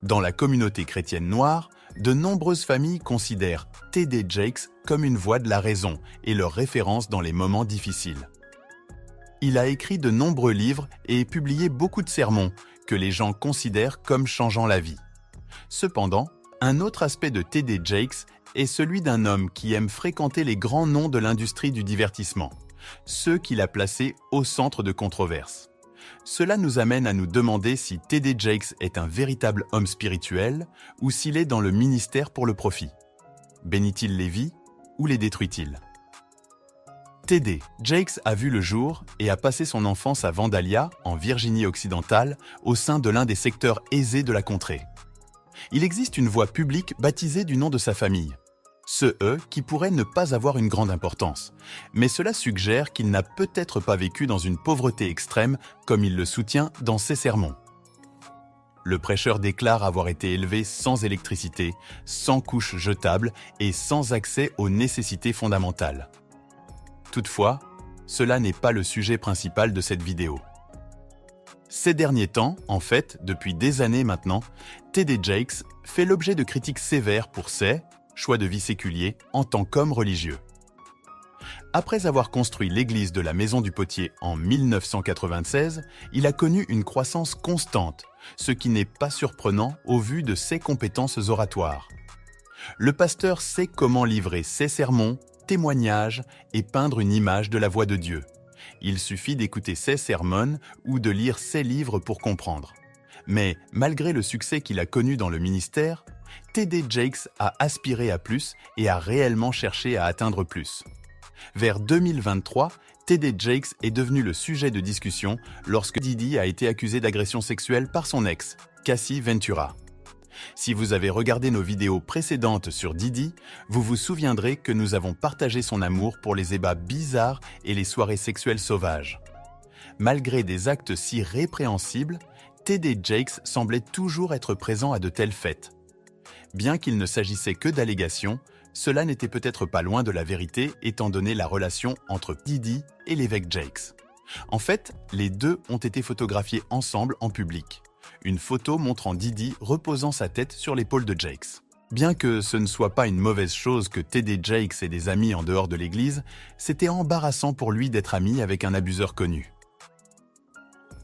Dans la communauté chrétienne noire, de nombreuses familles considèrent T.D. Jakes comme une voix de la raison et leur référence dans les moments difficiles. Il a écrit de nombreux livres et publié beaucoup de sermons que les gens considèrent comme changeant la vie. Cependant, un autre aspect de T.D. Jakes est celui d'un homme qui aime fréquenter les grands noms de l'industrie du divertissement, ceux qu'il a placés au centre de controverses. Cela nous amène à nous demander si T.D. Jakes est un véritable homme spirituel ou s'il est dans le ministère pour le profit. Bénit-il les vies ou les détruit-il? T.D. Jakes a vu le jour et a passé son enfance à Vandalia, en Virginie-Occidentale, au sein de l'un des secteurs aisés de la contrée. Il existe une voie publique baptisée du nom de sa famille. Ce « E » qui pourrait ne pas avoir une grande importance, mais cela suggère qu'il n'a peut-être pas vécu dans une pauvreté extrême comme il le soutient dans ses sermons. Le prêcheur déclare avoir été élevé sans électricité, sans couches jetables et sans accès aux nécessités fondamentales. Toutefois, cela n'est pas le sujet principal de cette vidéo. Ces derniers temps, en fait, depuis des années maintenant, T.D. Jakes fait l'objet de critiques sévères pour ses choix de vie séculiers en tant qu'homme religieux. Après avoir construit l'église de la Maison du Potier en 1996, il a connu une croissance constante, ce qui n'est pas surprenant au vu de ses compétences oratoires. Le pasteur sait comment livrer ses sermons, témoignages et peindre une image de la voix de Dieu. Il suffit d'écouter ses sermons ou de lire ses livres pour comprendre. Mais malgré le succès qu'il a connu dans le ministère, T.D. Jakes a aspiré à plus et a réellement cherché à atteindre plus. Vers 2023, T.D. Jakes est devenu le sujet de discussion lorsque Diddy a été accusé d'agression sexuelle par son ex, Cassie Ventura. Si vous avez regardé nos vidéos précédentes sur Diddy, vous vous souviendrez que nous avons partagé son amour pour les ébats bizarres et les soirées sexuelles sauvages. Malgré des actes si répréhensibles, T.D. Jakes semblait toujours être présent à de telles fêtes. Bien qu'il ne s'agissait que d'allégations, cela n'était peut-être pas loin de la vérité étant donné la relation entre Diddy et l'évêque Jakes. En fait, les deux ont été photographiés ensemble en public. Une photo montrant Diddy reposant sa tête sur l'épaule de Jakes. Bien que ce ne soit pas une mauvaise chose que T.D. Jakes ait des amis en dehors de l'église, c'était embarrassant pour lui d'être ami avec un abuseur connu.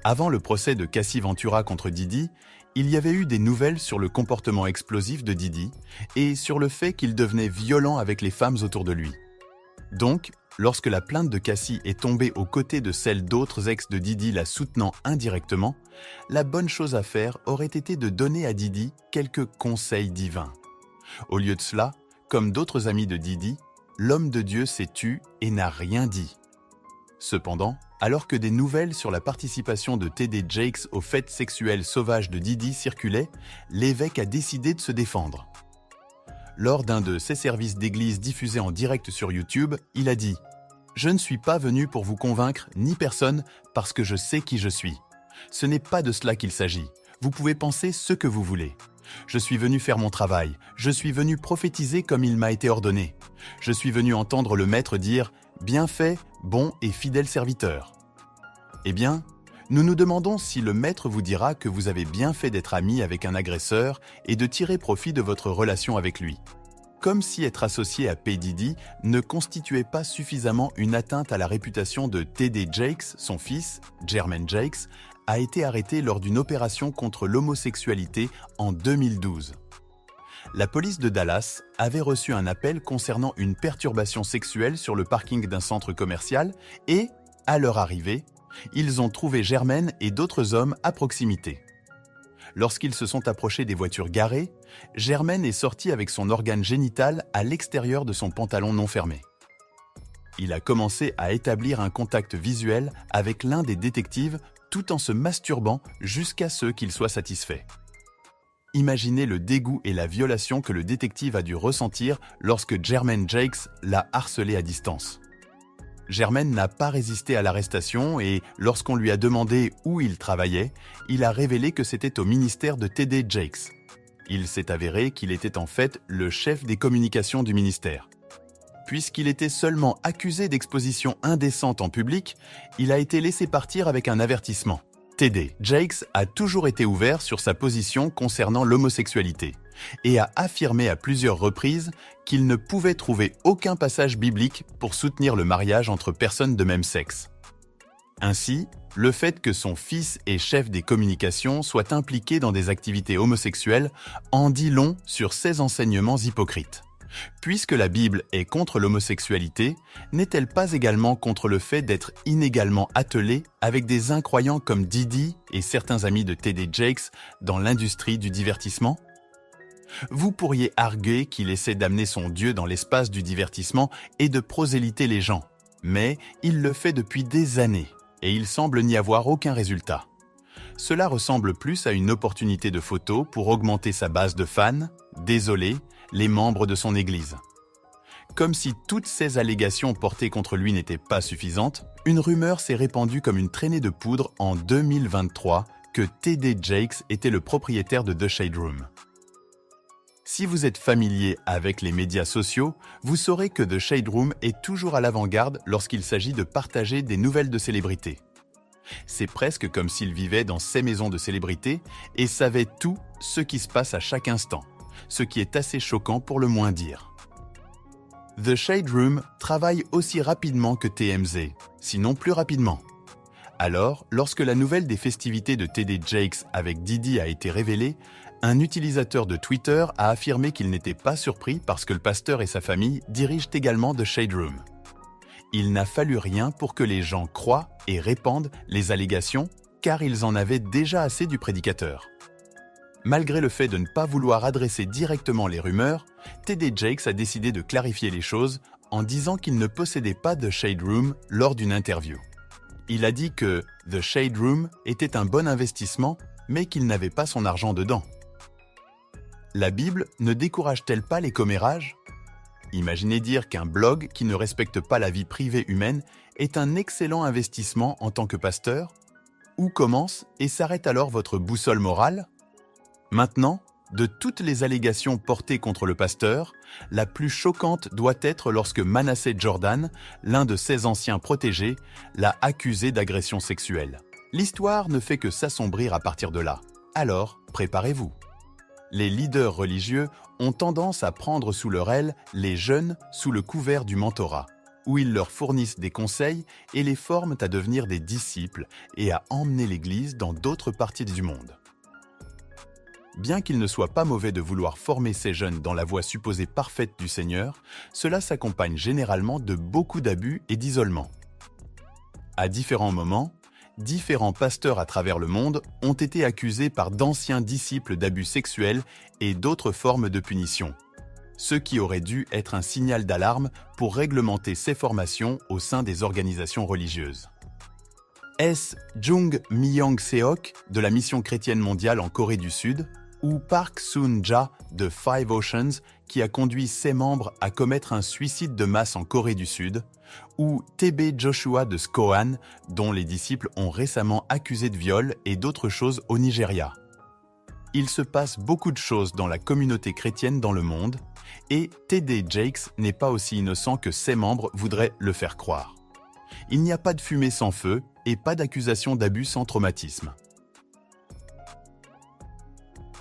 Avant le procès de Cassie Ventura contre Diddy, il y avait eu des nouvelles sur le comportement explosif de Diddy et sur le fait qu'il devenait violent avec les femmes autour de lui. Donc, lorsque la plainte de Cassie est tombée aux côtés de celle d'autres ex de Diddy la soutenant indirectement, la bonne chose à faire aurait été de donner à Diddy quelques conseils divins. Au lieu de cela, comme d'autres amis de Diddy, l'homme de Dieu s'est tu et n'a rien dit. Cependant, alors que des nouvelles sur la participation de T.D. Jakes aux fêtes sexuelles sauvages de Diddy circulaient, l'évêque a décidé de se défendre. Lors d'un de ses services d'église diffusés en direct sur YouTube, il a dit « Je ne suis pas venu pour vous convaincre ni personne parce que je sais qui je suis. Ce n'est pas de cela qu'il s'agit. Vous pouvez penser ce que vous voulez. Je suis venu faire mon travail. Je suis venu prophétiser comme il m'a été ordonné. Je suis venu entendre le maître dire « Bien fait, bon et fidèle serviteur ». Eh bien, nous nous demandons si le maître vous dira que vous avez bien fait d'être ami avec un agresseur et de tirer profit de votre relation avec lui. Comme si être associé à P. Diddy ne constituait pas suffisamment une atteinte à la réputation de T.D. Jakes, son fils, Jermaine Jakes, a été arrêté lors d'une opération contre l'homosexualité en 2012. La police de Dallas avait reçu un appel concernant une perturbation sexuelle sur le parking d'un centre commercial et, à leur arrivée, ils ont trouvé Jermaine et d'autres hommes à proximité. Lorsqu'ils se sont approchés des voitures garées, Jermaine est sorti avec son organe génital à l'extérieur de son pantalon non fermé. Il a commencé à établir un contact visuel avec l'un des détectives tout en se masturbant jusqu'à ce qu'il soit satisfait. Imaginez le dégoût et la violation que le détective a dû ressentir lorsque Jermaine Jakes l'a harcelé à distance. Jermaine n'a pas résisté à l'arrestation et, lorsqu'on lui a demandé où il travaillait, il a révélé que c'était au ministère de T.D. Jakes. Il s'est avéré qu'il était en fait le chef des communications du ministère. Puisqu'il était seulement accusé d'exposition indécente en public, il a été laissé partir avec un avertissement. T.D. Jakes a toujours été ouvert sur sa position concernant l'homosexualité et a affirmé à plusieurs reprises qu'il ne pouvait trouver aucun passage biblique pour soutenir le mariage entre personnes de même sexe. Ainsi, le fait que son fils et chef des communications soit impliqué dans des activités homosexuelles en dit long sur ses enseignements hypocrites. Puisque la Bible est contre l'homosexualité, n'est-elle pas également contre le fait d'être inégalement attelé avec des incroyants comme Diddy et certains amis de T.D. Jakes dans l'industrie du divertissement? Vous pourriez arguer qu'il essaie d'amener son Dieu dans l'espace du divertissement et de prosélyter les gens, mais il le fait depuis des années et il semble n'y avoir aucun résultat. Cela ressemble plus à une opportunité de photo pour augmenter sa base de fans, désolé, les membres de son Église. Comme si toutes ces allégations portées contre lui n'étaient pas suffisantes, une rumeur s'est répandue comme une traînée de poudre en 2023 que T.D. Jakes était le propriétaire de The Shade Room. Si vous êtes familier avec les médias sociaux, vous saurez que The Shade Room est toujours à l'avant-garde lorsqu'il s'agit de partager des nouvelles de célébrités. C'est presque comme s'il vivait dans ces maisons de célébrités et savait tout ce qui se passe à chaque instant, ce qui est assez choquant pour le moins dire. The Shade Room travaille aussi rapidement que TMZ, sinon plus rapidement. Alors, lorsque la nouvelle des festivités de T.D. Jakes avec Diddy a été révélée, un utilisateur de Twitter a affirmé qu'il n'était pas surpris parce que le pasteur et sa famille dirigent également The Shade Room. Il n'a fallu rien pour que les gens croient et répandent les allégations, car ils en avaient déjà assez du prédicateur. Malgré le fait de ne pas vouloir adresser directement les rumeurs, T.D. Jakes a décidé de clarifier les choses en disant qu'il ne possédait pas de Shade Room lors d'une interview. Il a dit que The Shade Room était un bon investissement, mais qu'il n'avait pas son argent dedans. La Bible ne décourage-t-elle pas les commérages ? Imaginez dire qu'un blog qui ne respecte pas la vie privée humaine est un excellent investissement en tant que pasteur ? Où commence et s'arrête alors votre boussole morale ? Maintenant, de toutes les allégations portées contre le pasteur, la plus choquante doit être lorsque Manasseh Jordan, l'un de ses anciens protégés, l'a accusé d'agression sexuelle. L'histoire ne fait que s'assombrir à partir de là. Alors, préparez-vous. Les leaders religieux ont tendance à prendre sous leur aile les jeunes sous le couvert du mentorat, où ils leur fournissent des conseils et les forment à devenir des disciples et à emmener l'Église dans d'autres parties du monde. Bien qu'il ne soit pas mauvais de vouloir former ces jeunes dans la voie supposée parfaite du Seigneur, cela s'accompagne généralement de beaucoup d'abus et d'isolement. À différents moments, différents pasteurs à travers le monde ont été accusés par d'anciens disciples d'abus sexuels et d'autres formes de punition, ce qui aurait dû être un signal d'alarme pour réglementer ces formations au sein des organisations religieuses. Est-ce Jung Myung-seok de la Mission chrétienne mondiale en Corée du Sud ou Park Soon-ja de Five Oceans qui a conduit ses membres à commettre un suicide de masse en Corée du Sud, ou T.B. Joshua de Skoan, dont les disciples ont récemment accusé de viol et d'autres choses au Nigeria. Il se passe beaucoup de choses dans la communauté chrétienne dans le monde, et T.D. Jakes n'est pas aussi innocent que ses membres voudraient le faire croire. Il n'y a pas de fumée sans feu et pas d'accusation d'abus sans traumatisme.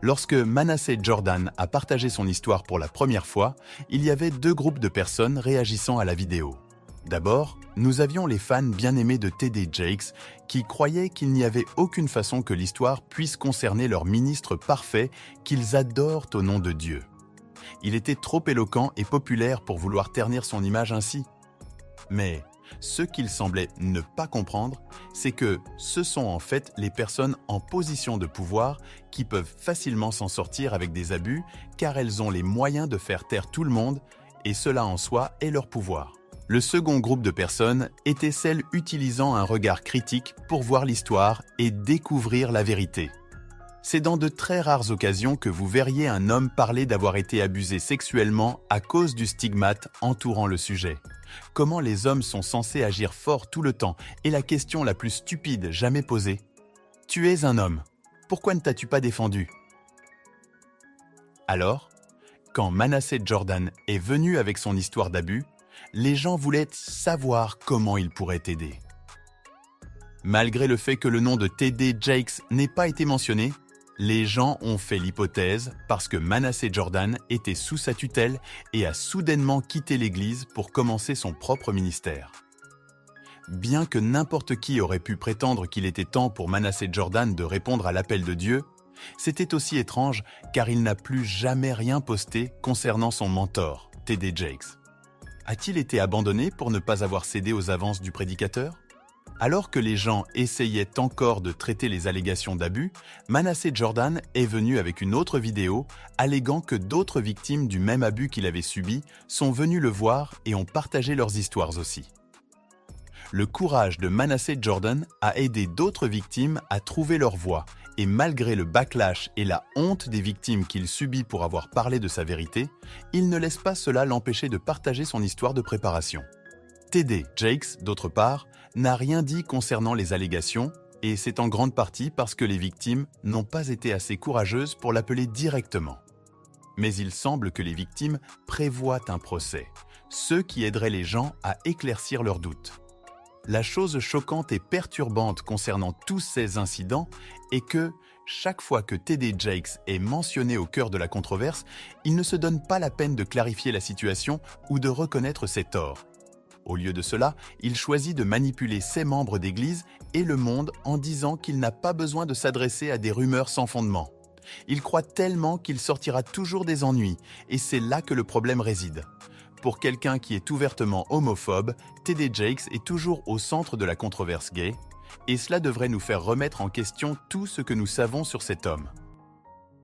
Lorsque Manasseh Jordan a partagé son histoire pour la première fois, il y avait deux groupes de personnes réagissant à la vidéo. D'abord, nous avions les fans bien-aimés de T.D. Jakes qui croyaient qu'il n'y avait aucune façon que l'histoire puisse concerner leur ministre parfait qu'ils adorent au nom de Dieu. Il était trop éloquent et populaire pour vouloir ternir son image ainsi. Mais ce qu'il semblait ne pas comprendre, c'est que ce sont en fait les personnes en position de pouvoir qui peuvent facilement s'en sortir avec des abus car elles ont les moyens de faire taire tout le monde et cela en soi est leur pouvoir. Le second groupe de personnes était celle utilisant un regard critique pour voir l'histoire et découvrir la vérité. C'est dans de très rares occasions que vous verriez un homme parler d'avoir été abusé sexuellement à cause du stigmate entourant le sujet. Comment les hommes sont censés agir fort tout le temps est la question la plus stupide jamais posée. Tu es un homme, pourquoi ne t'as-tu pas défendu ? Alors, quand Manasseh Jordan est venu avec son histoire d'abus, les gens voulaient savoir comment il pourrait t'aider. Malgré le fait que le nom de T.D. Jakes n'ait pas été mentionné, les gens ont fait l'hypothèse parce que Manasseh Jordan était sous sa tutelle et a soudainement quitté l'Église pour commencer son propre ministère. Bien que n'importe qui aurait pu prétendre qu'il était temps pour Manasseh Jordan de répondre à l'appel de Dieu, c'était aussi étrange car il n'a plus jamais rien posté concernant son mentor, T.D. Jakes. A-t-il été abandonné pour ne pas avoir cédé aux avances du prédicateur ? Alors que les gens essayaient encore de traiter les allégations d'abus, Manasseh Jordan est venu avec une autre vidéo alléguant que d'autres victimes du même abus qu'il avait subi sont venues le voir et ont partagé leurs histoires aussi. Le courage de Manasseh Jordan a aidé d'autres victimes à trouver leur voie et malgré le backlash et la honte des victimes qu'il subit pour avoir parlé de sa vérité, il ne laisse pas cela l'empêcher de partager son histoire de préparation. T.D. Jakes, d'autre part, n'a rien dit concernant les allégations et c'est en grande partie parce que les victimes n'ont pas été assez courageuses pour l'appeler directement. Mais il semble que les victimes prévoient un procès, ce qui aiderait les gens à éclaircir leurs doutes. La chose choquante et perturbante concernant tous ces incidents est que, chaque fois que T.D. Jakes est mentionné au cœur de la controverse, il ne se donne pas la peine de clarifier la situation ou de reconnaître ses torts. Au lieu de cela, il choisit de manipuler ses membres d'église et le monde en disant qu'il n'a pas besoin de s'adresser à des rumeurs sans fondement. Il croit tellement qu'il sortira toujours des ennuis, et c'est là que le problème réside. Pour quelqu'un qui est ouvertement homophobe, T.D. Jakes est toujours au centre de la controverse gay, et cela devrait nous faire remettre en question tout ce que nous savons sur cet homme.